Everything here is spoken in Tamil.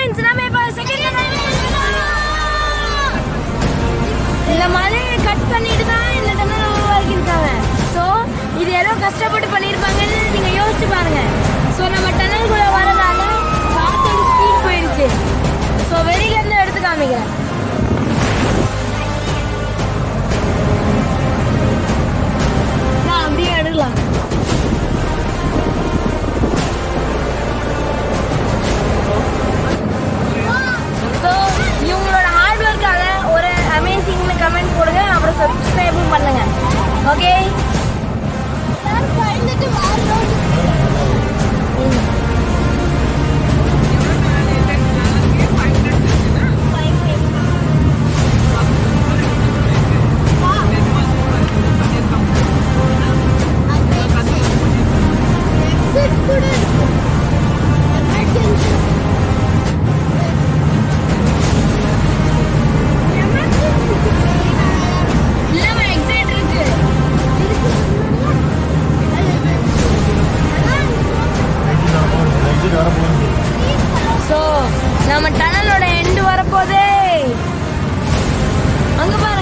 மீன்ஸ் நம்ம இப்போ செகண்ட் இந்த மலையை கட் பண்ணிட்டு தான் இந்த டனல் உருவாக்கியிருக்காங்க. ஸோ இது எவ்வளோ கஷ்டப்பட்டு பண்ணியிருப்பாங்கன்னு நீங்கள் யோசிச்சு பாருங்க. ஸோ நம்ம டனல்குள்ளே வரதால காற்றோட ஸ்பீட் போயிடுச்சு. ஸோ வெளியிலேருந்து எடுத்து காமிக்கிறேன். நான் அப்படியே எடுக்கலாம். ஸோ இவங்களோட ஹார்ட் ஒர்க்காக ஒரு அமேசிங்னு கமெண்ட் போடுங்க. அப்புறம் சப்ஸ்கிரைபும் பண்ணுங்க. ஓகே ஸோ நம்ம டனலோட எண்டு வரப்போதே அங்கே பாருங்க.